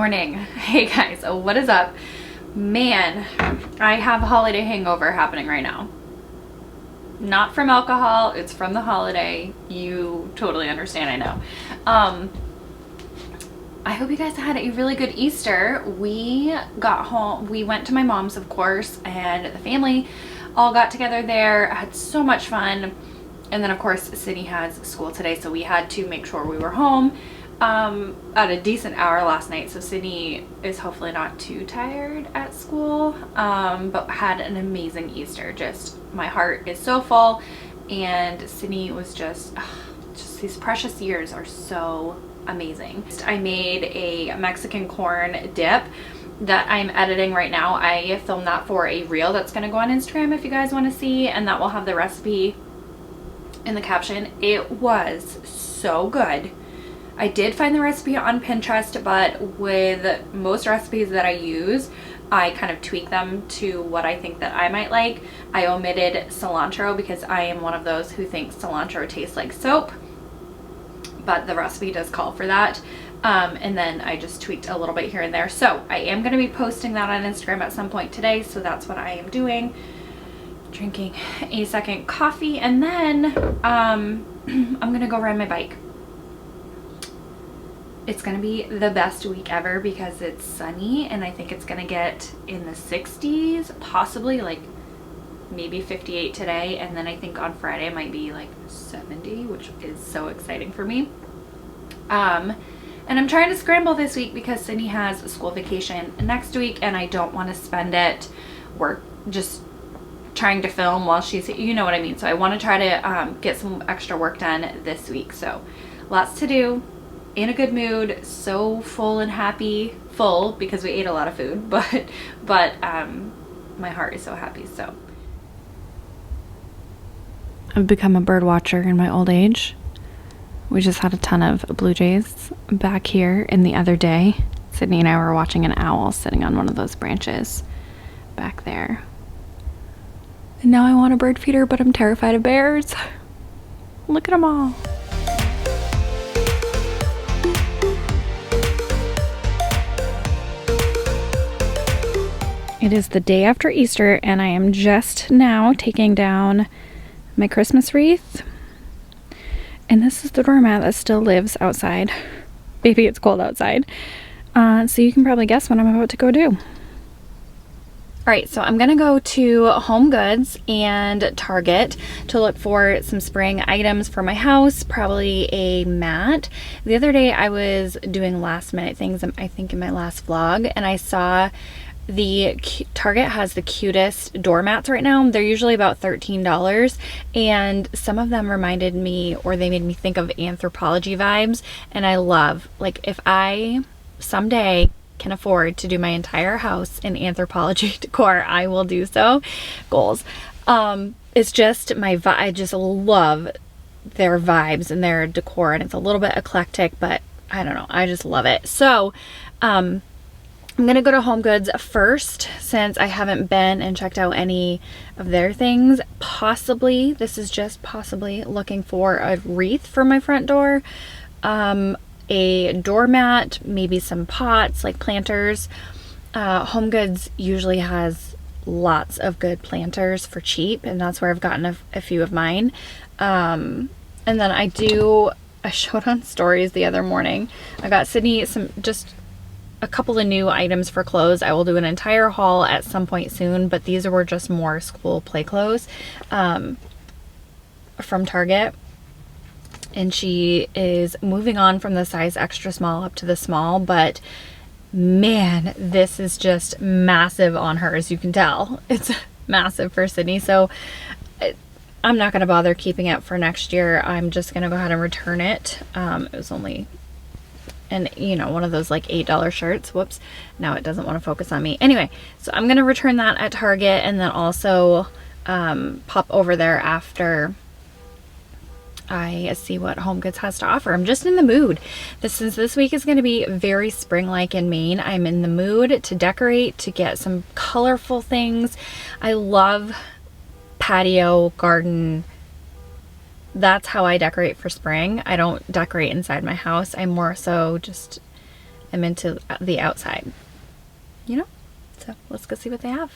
morning. Hey guys, what is up? Man, I have a holiday hangover happening right now. Not from alcohol, it's from the holiday. You totally understand, I know. I hope you guys had a really good Easter. We got home, we went to my mom's, of course, and the family all got together there, had so much fun. And then of course Sydney has school today, so we had to make sure we were home at a decent hour last night, so Sydney is hopefully not too tired at school, but had an amazing Easter. Just my heart is so full, and Sydney was just these precious years are so amazing. I made a Mexican corn dip that I'm editing right now. I filmed that for a reel that's going to go on Instagram if you guys want to see, and that will have the recipe in the caption. It was so good. I did find the recipe on Pinterest, but with most recipes that I use, I kind of tweak them to what I think that I might like. I omitted cilantro because I am one of those who thinks cilantro tastes like soap, but the recipe does call for that. And then I just tweaked a little bit here and there. So I am going to be posting that on Instagram at some point today, so that's what I am doing. Drinking a second coffee, and then I'm going to go ride my bike. It's going to be the best week ever because it's sunny, and I think it's going to get in the 60s, possibly like maybe 58 today, and then I think on Friday it might be like 70, which is so exciting for me. And I'm trying to scramble this week because Sydney has a school vacation next week, and I don't want to spend it just trying to film while she's, you know what I mean. So I want to try to get some extra work done this week. So lots to do. In a good mood, so full and happy. Full because we ate a lot of food, but my heart is so happy. So I've become a bird watcher in my old age. We just had a ton of blue jays back here, and the other day Sydney and I were watching an owl sitting on one of those branches back there. And now I want a bird feeder, but I'm terrified of bears. Look at them all. It is the day after Easter, and I am just now taking down my Christmas wreath. And this is the doormat that still lives outside. Baby, it's cold outside. So you can probably guess what I'm about to go do. Alright, so I'm going to go to HomeGoods and Target to look for some spring items for my house, probably a mat. The other day I was doing last minute things, I think in my last vlog, and I saw Target has the cutest doormats right now. They're usually about $13, and some of them reminded me, or they made me think of Anthropologie vibes, and I love, like, if I someday can afford to do my entire house in Anthropologie decor, I will do so. Goals. It's just my vibe. I just love their vibes and their decor, and it's a little bit eclectic, but I don't know, I just love it. So I'm gonna go to HomeGoods first, since I haven't been and checked out any of their things. Possibly, this is just possibly, looking for a wreath for my front door, a doormat, maybe some pots, like planters. HomeGoods usually has lots of good planters for cheap, and that's where I've gotten a few of mine. And then I showed on stories the other morning. I got Sydney just a couple of new items for clothes. I will do an entire haul at some point soon, but these were just more school play clothes from Target. And she is moving on from the size extra small up to the small, but man, this is just massive on her, as you can tell. It's massive for Sydney, so I'm not going to bother keeping it for next year. I'm just going to go ahead and return it. It was only, and you know, one of those like $8 shirts. Whoops, now it doesn't want to focus on me. Anyway, so I'm going to return that at Target, and then also pop over there after I see what HomeGoods has to offer. I'm just in the mood. Since this week is going to be very spring-like in Maine, I'm in the mood to decorate, to get some colorful things. I love patio, garden. That's how I decorate for spring. I don't decorate inside my house. I more so just am into the outside, you know? So let's go see what they have.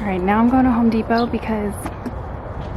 Alright, now I'm going to Home Depot because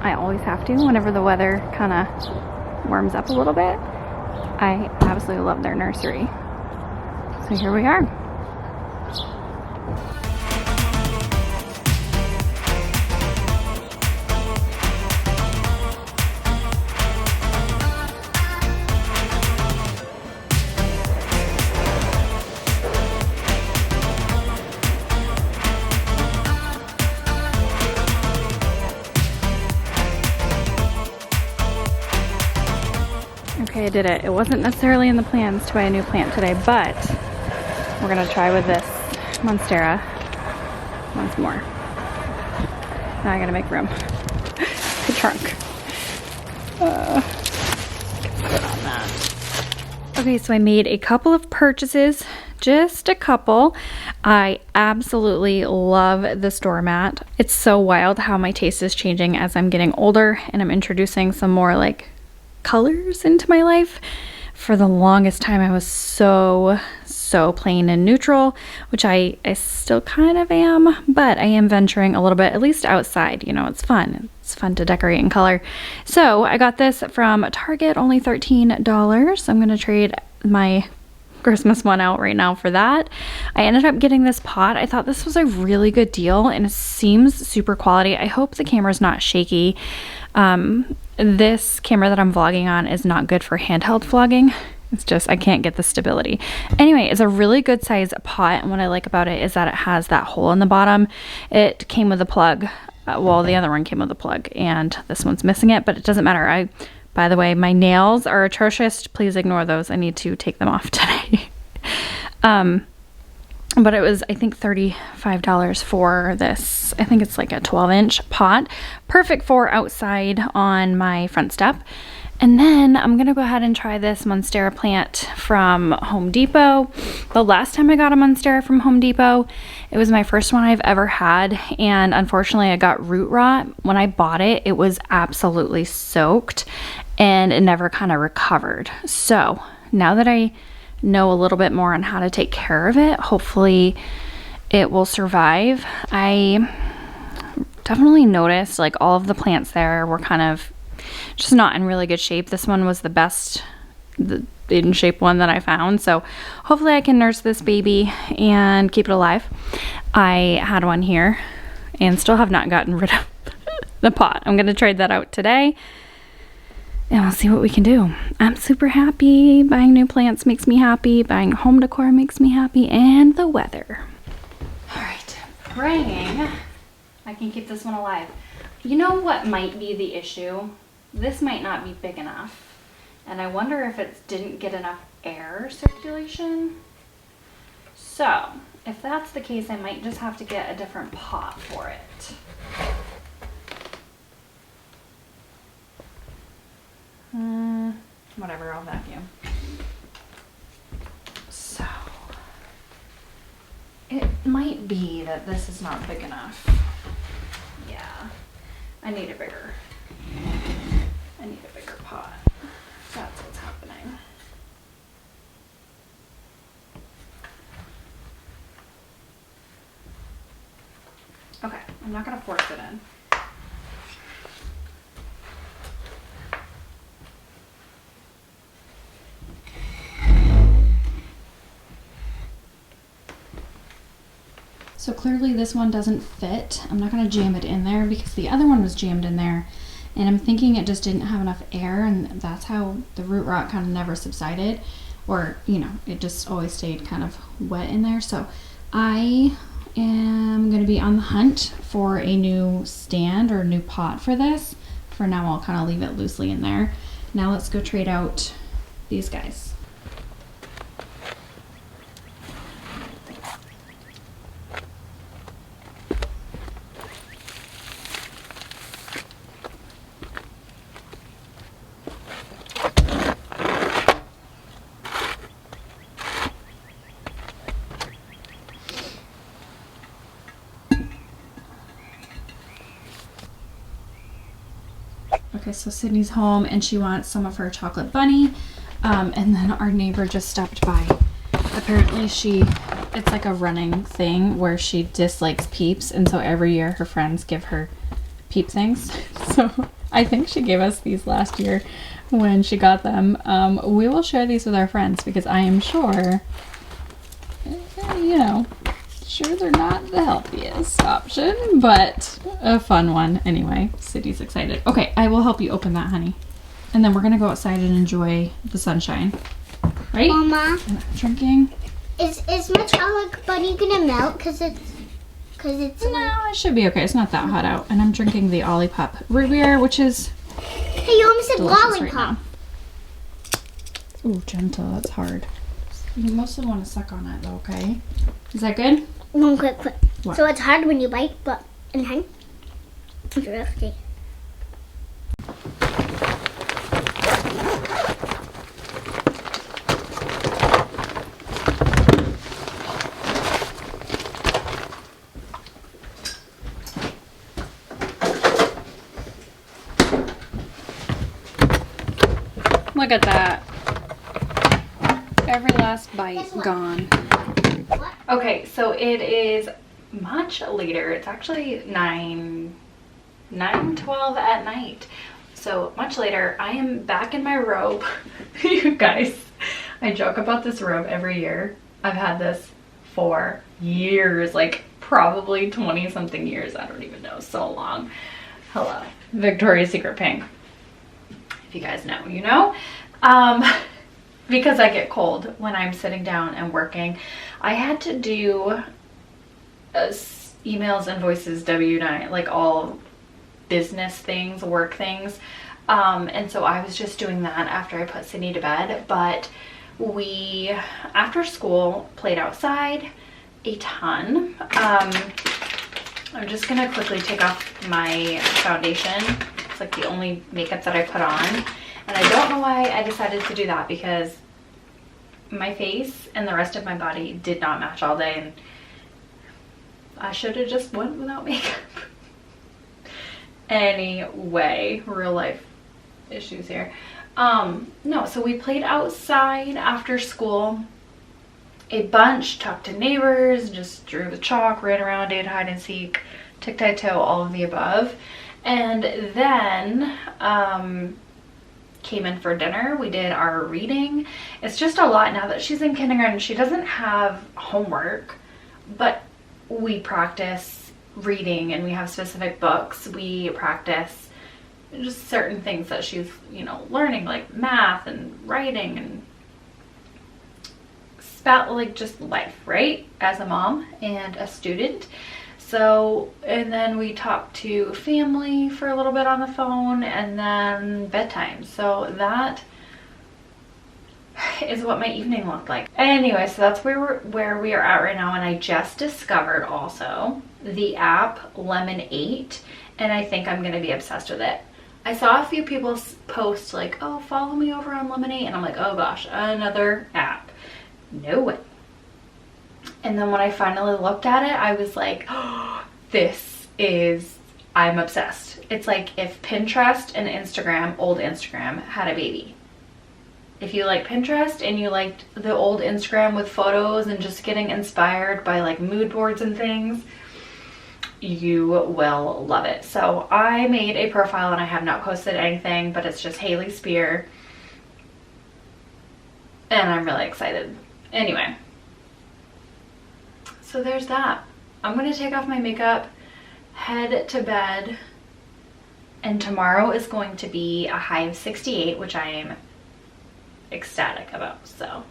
I always have to whenever the weather kind of warms up a little bit. I absolutely love their nursery. So here we are. Okay, I did it. It wasn't necessarily in the plans to buy a new plant today, but we're gonna try with this Monstera once more. Now I gotta make room. The trunk. Put on that. Okay, so I made a couple of purchases, just a couple. I absolutely love this doormat. It's so wild how my taste is changing as I'm getting older and I'm introducing some more like colors into my life. For the longest time I was so plain and neutral, which I still kind of am, but I am venturing a little bit, at least outside. You know, it's fun to decorate in color. So I got this from Target, only $13. I'm gonna trade my Christmas one out right now for that. I ended up getting this pot. I thought this was a really good deal and it seems super quality. I hope the camera's not shaky. This camera that I'm vlogging on is not good for handheld vlogging. It's just, I can't get the stability. Anyway, it's a really good size pot, and what I like about it is that it has that hole in the bottom. It came with a plug. Well, the other one came with a plug, and this one's missing it, but it doesn't matter. By the way, my nails are atrocious. Please ignore those. I need to take them off today. But it was, I think, $35 for this. I think it's like a 12-inch pot. Perfect for outside on my front step. And then I'm going to go ahead and try this Monstera plant from Home Depot. The last time I got a Monstera from Home Depot, it was my first one I've ever had. And unfortunately, I got root rot. When I bought it, it was absolutely soaked and it never kind of recovered. So now that I know a little bit more on how to take care of it, hopefully it will survive. I definitely noticed like all of the plants there were kind of just not in really good shape. This one was the best. in shape one that I found. So hopefully I can nurse this baby and keep it alive. I had one here and still have not gotten rid of the pot. I'm going to trade that out today and we'll see what we can do. I'm super happy. Buying new plants makes me happy. Buying home decor makes me happy, and the weather. All right, praying I can keep this one alive. You know what might be the issue? This might not be big enough, and I wonder if it didn't get enough air circulation. So if that's the case, I might just have to get a different pot for it. Whatever, I'll vacuum. So it might be that this is not big enough. Yeah, I need a bigger pot. That's what's happening. Okay, I'm not gonna force it in. So clearly this one doesn't fit. I'm not going to jam it in there because the other one was jammed in there, and I'm thinking it just didn't have enough air, and that's how the root rot kind of never subsided, or you know, it just always stayed kind of wet in there. So I am going to be on the hunt for a new stand or a new pot for this. For now I'll kind of leave it loosely in there. Now let's go trade out these guys. Okay, so Sydney's home and she wants some of her chocolate bunny. And then our neighbor just stopped by. Apparently it's like a running thing where she dislikes Peeps, and so every year her friends give her Peep things. So I think she gave us these last year when she got them. We will share these with our friends because I am sure, you know, sure they're not the healthiest option, but a fun one anyway. City's excited. Okay, I will help you open that, honey. And then we're gonna go outside and enjoy the sunshine. Right? Mama. And I'm drinking. Is my chocolate bunny gonna melt? Cause it's No, it should be okay. It's not that hot out. And I'm drinking the Olipop root beer, which is Hey, you almost said lollipop. Right. Ooh, gentle. That's hard. You mostly want to suck on it though, okay? Is that good? No, quick. What? So it's hard when you bite, but in time, it's really tasty. Look at that. Every last bite gone. What? Okay, so it is much later. It's actually 9:12 at night. So much later. I am back in my robe. You guys, I joke about this robe every year. I've had this for years, like probably 20 something years. I don't even know, so long. Hello, Victoria's Secret pink. If you guys know, you know. Because I get cold when I'm sitting down and working. I had to do emails, invoices, W-9, like all business things, work things. And so I was just doing that after I put Sydney to bed. But we, after school, played outside a ton. I'm just gonna quickly take off my foundation. It's like the only makeup that I put on. And I don't know why I decided to do that, because my face and the rest of my body did not match all day, and I should have just went without makeup. Anyway, real life issues here. No, so we played outside after school a bunch, talked to neighbors, just drew with chalk, ran around, did hide and seek, tic-tac-toe, all of the above. And then came in for dinner. We did our reading. It's just a lot now that she's in kindergarten. She doesn't have homework, but we practice reading and we have specific books. We practice just certain things that she's, you know, learning, like math and writing and like just life, right? As a mom and a student. So, and then we talked to family for a little bit on the phone, and then bedtime. So that is what my evening looked like. Anyway, so that's where we are at right now. And I just discovered also the app Lemon8, and I think I'm gonna be obsessed with it. I saw a few people post like, oh, follow me over on Lemon8, and I'm like, oh gosh, another app. No way. And then when I finally looked at it, I was like, oh, I'm obsessed. It's like if Pinterest and Instagram, old Instagram, had a baby. If you like Pinterest and you liked the old Instagram with photos and just getting inspired by like mood boards and things, you will love it. So I made a profile and I have not posted anything, but it's just Haley Spear. And I'm really excited. Anyway, so there's that. I'm gonna take off my makeup, head to bed, and tomorrow is going to be a high of 68, which I am ecstatic about. So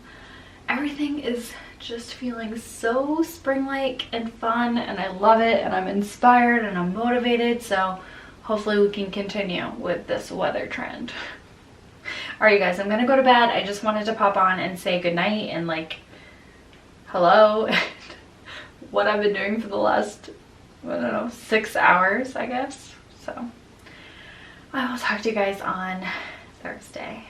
everything is just feeling so spring-like and fun, and I love it, and I'm inspired and I'm motivated. So hopefully we can continue with this weather trend. All right, you guys, I'm gonna go to bed. I just wanted to pop on and say goodnight and like hello and what I've been doing for the last, I don't know, 6 hours, I guess. So I will talk to you guys on Thursday.